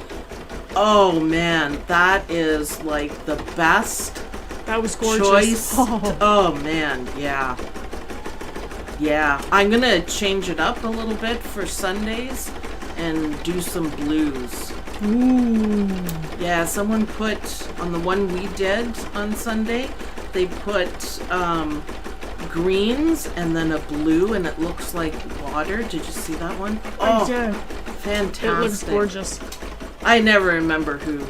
Speaker 1: Oh man, that is like the best
Speaker 2: That was gorgeous.
Speaker 1: choice. Oh man, yeah. Yeah, I'm gonna change it up a little bit for Sundays and do some blues.
Speaker 2: Ooh.
Speaker 1: Yeah, someone put, on the one we did on Sunday, they put greens and then a blue, and it looks like water. Did you see that one?
Speaker 2: I did.
Speaker 1: Fantastic.
Speaker 2: It looks gorgeous.
Speaker 1: I never remember who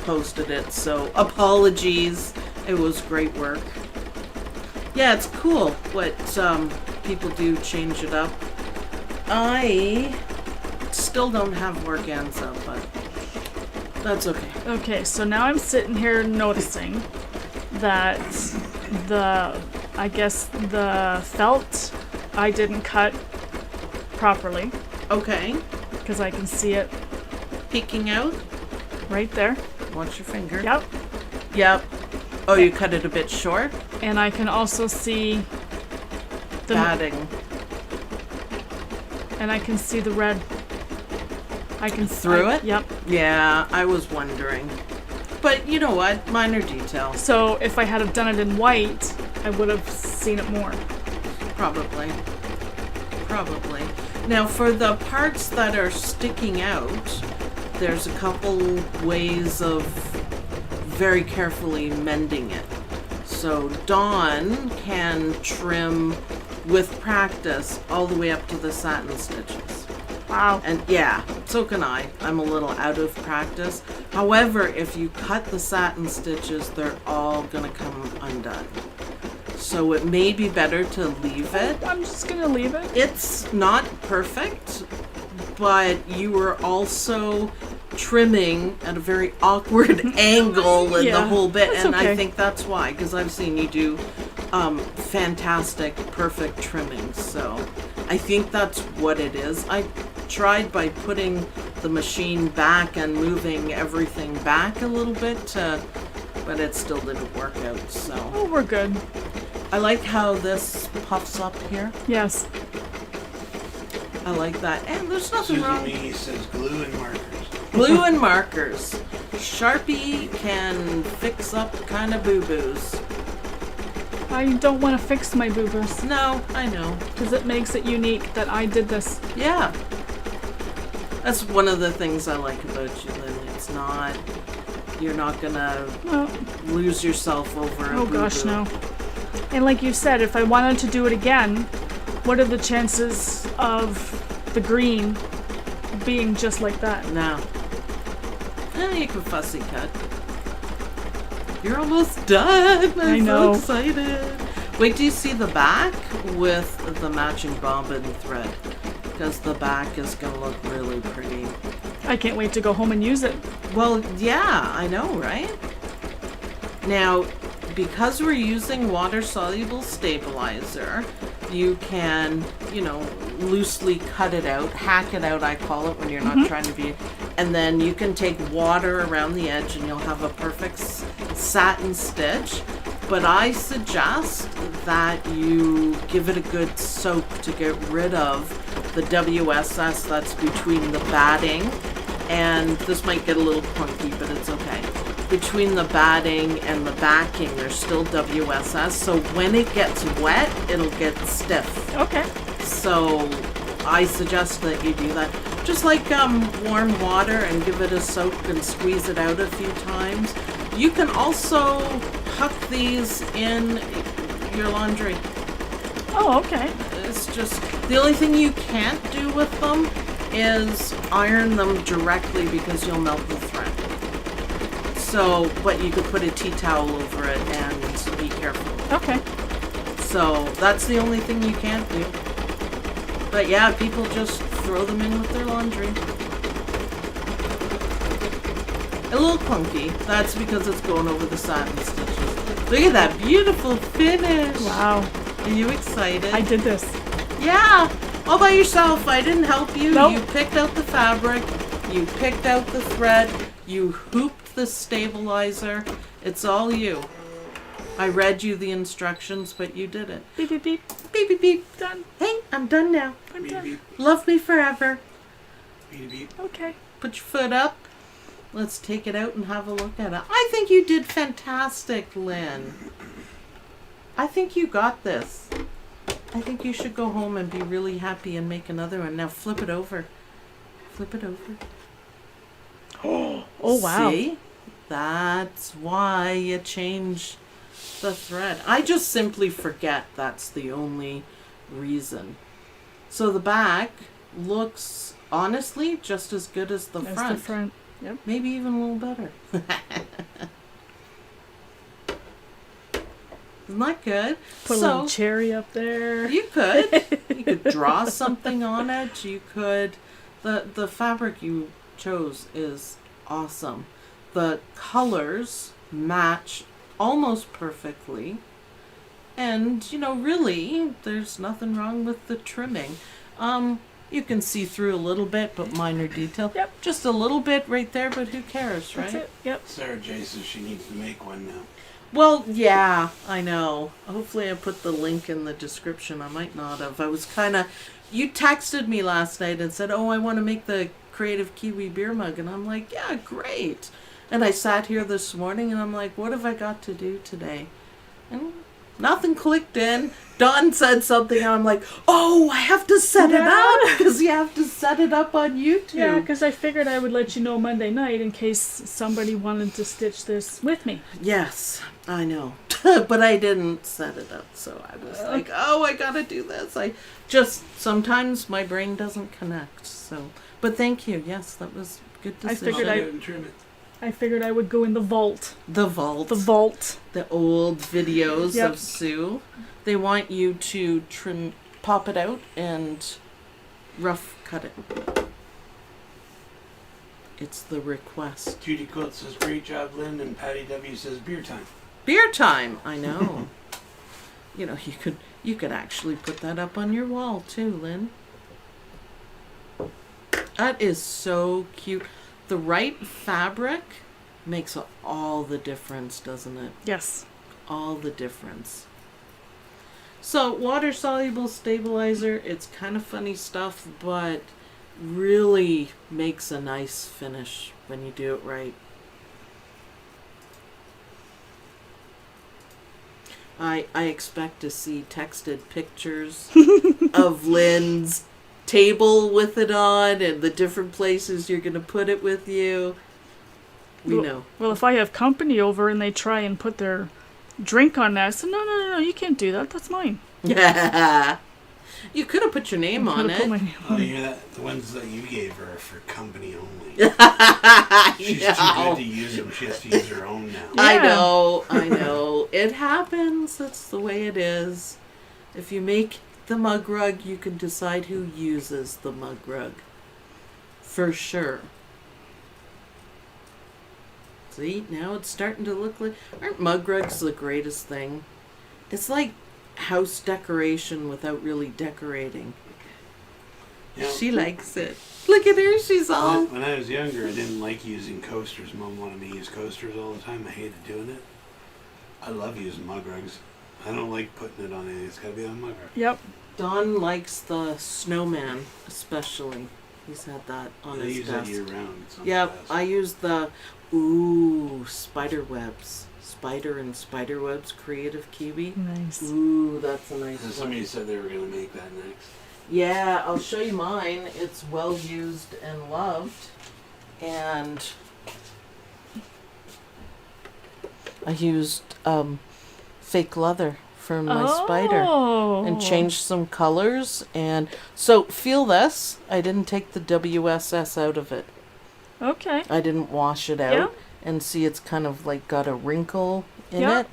Speaker 1: posted it, so apologies. It was great work. Yeah, it's cool what people do, change it up. I still don't have organza, but that's okay.
Speaker 2: Okay, so now I'm sitting here noticing that I guess the felt I didn't cut properly,
Speaker 1: Okay,
Speaker 2: because I can see it
Speaker 1: peeking out.
Speaker 2: right there.
Speaker 1: Watch your finger.
Speaker 2: Yep.
Speaker 1: Yep. Oh, you cut it a bit short?
Speaker 2: And I can also see the
Speaker 1: Batting.
Speaker 2: and I can see the red. I can
Speaker 1: Through it?
Speaker 2: Yep.
Speaker 1: Yeah, I was wondering. But you know what? Minor detail.
Speaker 2: So if I had have done it in white, I would have seen it more.
Speaker 1: Probably. Probably. Now, for the parts that are sticking out, there's a couple ways of very carefully mending it. So Dawn can trim with practice all the way up to the satin stitches.
Speaker 2: Wow.
Speaker 1: And yeah, so can I. I'm a little out of practice. However, if you cut the satin stitches, they're all gonna come undone. So it may be better to leave it.
Speaker 2: I'm just gonna leave it.
Speaker 1: It's not perfect, but you were also trimming at a very awkward angle in the
Speaker 2: Yeah,
Speaker 1: whole bit,
Speaker 2: that's
Speaker 1: and I
Speaker 2: okay.
Speaker 1: think that's why, because I've seen you do fantastic, perfect trimming. So I think that's what it is. I tried by putting the machine back and moving everything back a little bit, but it still didn't work out. So
Speaker 2: Oh, we're good.
Speaker 1: I like how this puffs up here.
Speaker 2: Yes.
Speaker 1: I like that, and there's nothing
Speaker 3: Susan
Speaker 1: wrong.
Speaker 3: Mee says glue and markers.
Speaker 1: Glue and markers. Sharpie can fix up kind of boo-boos.
Speaker 2: I don't want to fix my boo-boos
Speaker 1: No, I know.
Speaker 2: because it makes it unique that I did this.
Speaker 1: Yeah. That's one of the things I like about you, Lynn. It's not, you're not gonna
Speaker 2: Well,
Speaker 1: lose yourself over a
Speaker 2: oh
Speaker 1: boo-boo.
Speaker 2: gosh, no. And like you said, if I wanted to do it again, what are the chances of the green being just like that?
Speaker 1: No. You can fussy cut. You're almost done. I'm
Speaker 2: I know.
Speaker 1: so excited. Wait till you see the back with the matching bobbin thread, because the back is gonna look really pretty.
Speaker 2: I can't wait to go home and use it.
Speaker 1: Well, yeah, I know, right? Now, because we're using water-soluble stabilizer, you can, loosely cut it out, hack it out, I call it, when you're not trying to be, and then you can take water around the edge and you'll have a perfect satin stitch. But I suggest that you give it a good soak to get rid of the WSS that's between the batting, and this might get a little clunky, but it's okay. between the batting and the backing, there's still WSS. So when it gets wet, it'll get stiff.
Speaker 2: Okay.
Speaker 1: So I suggest that you do that. Just like warm water and give it a soak and squeeze it out a few times. You can also huck these in your laundry.
Speaker 2: Oh, okay.
Speaker 1: It's just, the only thing you can't do with them is iron them directly because you'll melt the thread. So, but you could put a tea towel over it and be careful.
Speaker 2: Okay.
Speaker 1: So that's the only thing you can't do. But yeah, people just throw them in with their laundry. A little clunky. That's because it's going over the satin stitches. Look at that beautiful finish.
Speaker 2: Wow.
Speaker 1: Are you excited?
Speaker 2: I did this.
Speaker 1: Yeah, all by yourself. I didn't help you.
Speaker 2: Nope.
Speaker 1: You picked out the fabric. You picked out the thread. You hooped the stabilizer. It's all you. I read you the instructions, but you did it.
Speaker 2: Beep, beep, beep.
Speaker 1: Beep, beep, beep.
Speaker 2: Done.
Speaker 1: Hey, I'm done now.
Speaker 2: I'm
Speaker 3: Beep,
Speaker 2: done.
Speaker 3: beep,
Speaker 1: Love me forever.
Speaker 3: beep, beep.
Speaker 2: Okay.
Speaker 1: Put your foot up. Let's take it out and have a look at it. I think you did fantastic, Lynn. I think you got this. I think you should go home and be really happy and make another one. Now flip it over. Flip it over.
Speaker 2: Oh, wow.
Speaker 1: See? That's why you change the thread. I just simply forget that's the only reason. So the back looks, honestly, just as good as the
Speaker 2: That's
Speaker 1: front.
Speaker 2: the front. Yep.
Speaker 1: Maybe even a little better. Isn't that good?
Speaker 2: Put a little cherry up there.
Speaker 1: You could. You could draw something on it. You could. The fabric you chose is awesome. The colors match almost perfectly. And, you know, really, there's nothing wrong with the trimming. You can see through a little bit, but minor detail.
Speaker 2: Yep.
Speaker 1: Just a little bit right there, but who cares, right?
Speaker 2: That's it. Yep.
Speaker 3: Sarah J says she needs to make one now.
Speaker 1: Well, yeah, I know. Hopefully I put the link in the description. I might not have. I was kind of... You texted me last night and said, oh, I want to make the Kreative Kiwi beer mug. And I'm like, yeah, great. And I sat here this morning and I'm like, what have I got to do today? And nothing clicked in. Dawn said something and I'm like, oh, I have to set it up because you have to set it up on YouTube.
Speaker 2: Yeah, because I figured I would let you know Monday night in case somebody wanted to stitch this with me.
Speaker 1: Yes, I know. But I didn't set it up, so I was like, oh, I gotta do this. I just, sometimes my brain doesn't connect, so. But thank you, yes, that was good
Speaker 2: I
Speaker 1: decision.
Speaker 2: figured
Speaker 3: I'll do it and trim it.
Speaker 2: I figured I would go in the vault.
Speaker 1: The vault.
Speaker 2: The vault.
Speaker 1: The old videos
Speaker 2: Yep.
Speaker 1: of Sue. They want you to trim, pop it out and rough cut it. It's the request.
Speaker 3: Judy Quilt says, great job, Lynn. And Patty W says, beer time.
Speaker 1: Beer time, I know. You know, you could actually put that up on your wall too, Lynn. That is so cute. The right fabric makes all the difference, doesn't it?
Speaker 2: Yes.
Speaker 1: All the difference. So, water soluble stabilizer, it's kind of funny stuff, but really makes a nice finish when you do it right. I expect to see texted pictures of Lynn's table with it on and the different places you're going to put it with you. We know.
Speaker 2: Well, if I have company over and they try and put their drink on that, I said, no, you can't do that. That's mine.
Speaker 1: Yeah. You could have put your name on
Speaker 2: Put my
Speaker 1: it.
Speaker 2: name
Speaker 3: Oh,
Speaker 2: on it.
Speaker 3: you hear that? The ones that you gave her are for company only.
Speaker 1: I
Speaker 3: She's too
Speaker 1: know.
Speaker 3: good to use them. She has to use her own now.
Speaker 2: Yeah.
Speaker 1: I know. It happens. That's the way it is. If you make the mug rug, you can decide who uses the mug rug. For sure. See, now it's starting to look like... Aren't mug rugs the greatest thing? It's like house decoration without really decorating.
Speaker 3: You know,
Speaker 1: She likes it. Look at her, she's all...
Speaker 3: when I was younger, I didn't like using coasters. Mom wanted me to use coasters all the time. I hated doing it. I love using mug rugs. I don't like putting it on anything. It's got to be on a mug rug.
Speaker 2: Yep.
Speaker 1: Don likes the snowman, especially. He's had that on
Speaker 3: I
Speaker 1: his
Speaker 3: use that
Speaker 1: desk.
Speaker 3: year round. It's on
Speaker 1: Yep,
Speaker 3: the desk.
Speaker 1: I use the... Ooh, spider webs. Spider and spider webs, Kreative Kiwi.
Speaker 2: Nice.
Speaker 1: Ooh, that's a nice one.
Speaker 3: Somebody said they were going to make that next.
Speaker 1: Yeah, I'll show you mine. It's well used and loved. And I used fake leather for my spider and changed some colors. And so feel this. I didn't take the WSS out of it.
Speaker 2: Okay.
Speaker 1: I didn't wash it out.
Speaker 2: Yeah.
Speaker 1: And see, it's kind of like got a wrinkle in
Speaker 2: Yeah.
Speaker 1: it.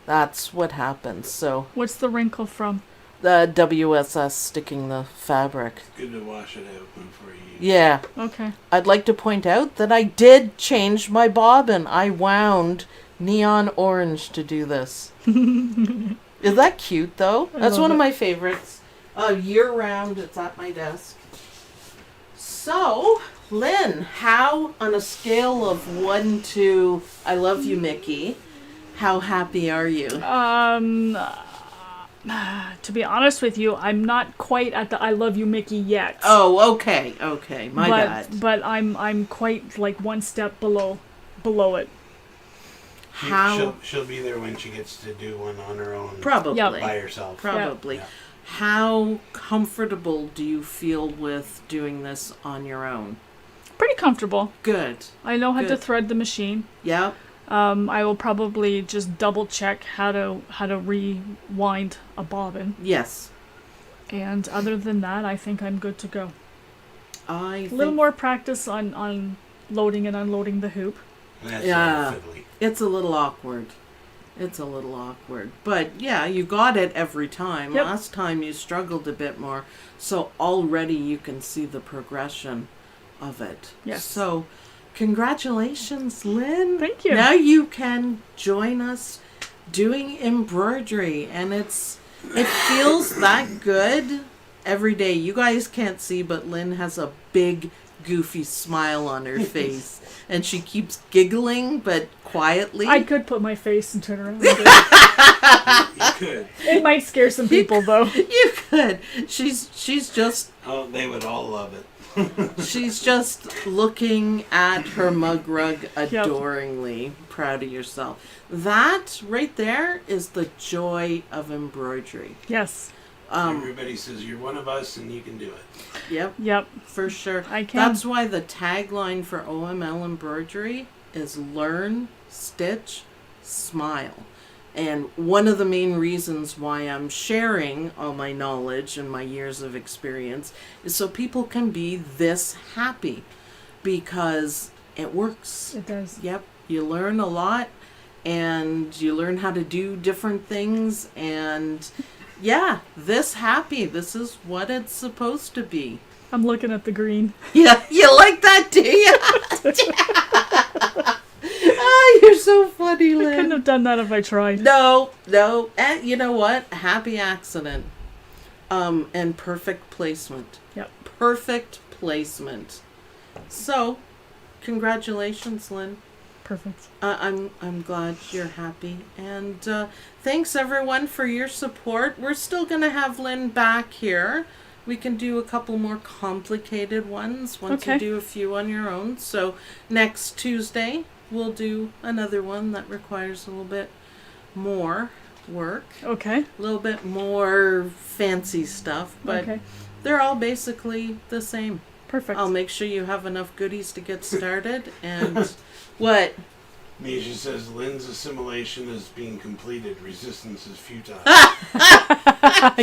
Speaker 1: That's what happens. So
Speaker 2: What's the wrinkle from?
Speaker 1: the WSS sticking the fabric.
Speaker 3: Good to wash it out before you use
Speaker 1: Yeah.
Speaker 2: Okay.
Speaker 1: I'd like to point out that I did change my bobbin. I wound neon orange to do this. Is that cute, though?
Speaker 2: I
Speaker 1: That's
Speaker 2: love
Speaker 1: one of
Speaker 2: it.
Speaker 1: my favorites. Year round, it's at my desk. So, Lynn, how, on a scale of 1 to I love you, Mickey, how happy are you?
Speaker 2: To be honest with you, I'm not quite at the I love you Mickey yet.
Speaker 1: Oh, okay, okay, my bad.
Speaker 2: But I'm quite like one step below it.
Speaker 1: How?
Speaker 3: She'll be there when she gets to do one on her own.
Speaker 1: Probably.
Speaker 2: Yeah.
Speaker 3: By herself.
Speaker 1: Probably.
Speaker 3: Yeah.
Speaker 1: How comfortable do you feel with doing this on your own?
Speaker 2: Pretty comfortable.
Speaker 1: Good.
Speaker 2: I know how to
Speaker 1: Good.
Speaker 2: thread the machine.
Speaker 1: Yep.
Speaker 2: I will probably just double check how to rewind a bobbin.
Speaker 1: Yes.
Speaker 2: And other than that, I think I'm good to go.
Speaker 1: I
Speaker 2: A little
Speaker 1: think
Speaker 2: more practice on loading and unloading the hoop.
Speaker 3: That's
Speaker 1: Yeah.
Speaker 3: fiddly.
Speaker 1: it's a little awkward. It's a little awkward. But yeah, you got it every time.
Speaker 2: Yep.
Speaker 1: Last time you struggled a bit more. So already you can see the progression of it.
Speaker 2: Yes.
Speaker 1: So congratulations, Lynn.
Speaker 2: Thank you.
Speaker 1: Now you can join us doing embroidery, and it feels that good every day. You guys can't see, but Lynn has a big goofy smile on her face, and she keeps giggling, but quietly.
Speaker 2: I could put my face and turn around.
Speaker 3: You could.
Speaker 2: It might scare some people though.
Speaker 1: You could. She's just
Speaker 3: Oh, they would all love it.
Speaker 1: she's just looking at her mug rug adoringly, proud of yourself. That right there is the joy of embroidery.
Speaker 2: Yes.
Speaker 3: Everybody says you're one of us and you can do it.
Speaker 1: Yep.
Speaker 2: Yep.
Speaker 1: For sure.
Speaker 2: I can.
Speaker 1: That's why the tagline for OML embroidery is learn, stitch, smile. And one of the main reasons why I'm sharing all my knowledge and my years of experience is so people can be this happy, because it works.
Speaker 2: It does.
Speaker 1: Yep. You learn a lot, and you learn how to do different things, and yeah, this happy. This is what it's supposed to be.
Speaker 2: I'm looking at the green.
Speaker 1: Yeah, you like that, do you? Ah, you're so funny,
Speaker 2: I couldn't
Speaker 1: Lynn.
Speaker 2: have done that if I tried.
Speaker 1: No. And you know what? Happy accident. And perfect placement.
Speaker 2: Yep.
Speaker 1: Perfect placement. So, congratulations, Lynn.
Speaker 2: Perfect.
Speaker 1: I'm glad you're happy, and thanks everyone for your support. We're still gonna have Lynn back here. We can do a couple more complicated ones once you
Speaker 2: Okay.
Speaker 1: do a few on your own. So next Tuesday we'll do another one that requires a little bit more work,
Speaker 2: Okay.
Speaker 1: a little bit more fancy stuff, but
Speaker 2: Okay.
Speaker 1: they're all basically the same.
Speaker 2: Perfect.
Speaker 1: I'll make sure you have enough goodies to get started. And what?
Speaker 3: Misha says Lynn's assimilation is being completed. Resistance is futile.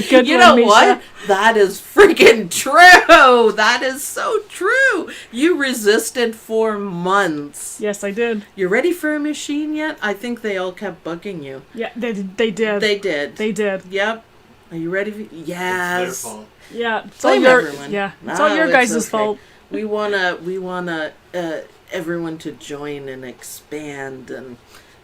Speaker 2: Good
Speaker 1: You
Speaker 2: one,
Speaker 1: know
Speaker 2: Misha.
Speaker 1: what? That is freaking true. That is so true. You resisted for months.
Speaker 2: Yes, I did.
Speaker 1: You ready for a machine yet? I think they all kept bugging you.
Speaker 2: Yeah, they did.
Speaker 1: They did.
Speaker 2: They did.
Speaker 1: Yep. Are you ready?
Speaker 3: It's
Speaker 1: Yes.
Speaker 3: their fault.
Speaker 2: Yeah, it's
Speaker 1: Blame
Speaker 2: all your
Speaker 1: everyone.
Speaker 2: yeah, it's
Speaker 1: No,
Speaker 2: all your
Speaker 1: it's
Speaker 2: guys'
Speaker 1: okay.
Speaker 2: fault.
Speaker 1: We wanna everyone to join and expand and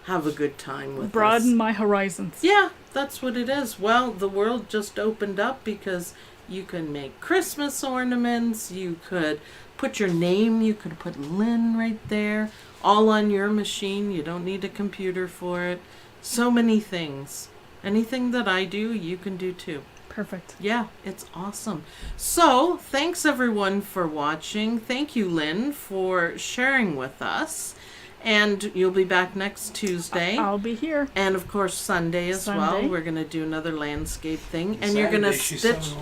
Speaker 1: have a good time with us.
Speaker 2: Broaden my horizons.
Speaker 1: Yeah, that's what it is. Well, the world just opened up because you can make Christmas ornaments, you could put your name, you could put Lynn right there, all on your machine. You don't need a computer for it. So many things. Anything that I do, you can do too.
Speaker 2: Perfect.
Speaker 1: Yeah, it's awesome. So, thanks everyone for watching. Thank you, Lynn, for sharing with us. And you'll be back next Tuesday.
Speaker 2: I'll be here.
Speaker 1: And of course Sunday as well.
Speaker 2: Sunday.
Speaker 1: We're gonna do another landscape thing. And you're gonna stitch.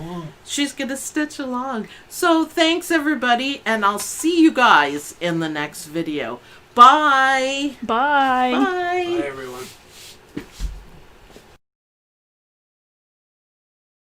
Speaker 1: She's gonna stitch along. So thanks everybody, and I'll see you guys in the next video. Bye.
Speaker 2: Bye.
Speaker 1: Bye.
Speaker 3: Bye, everyone.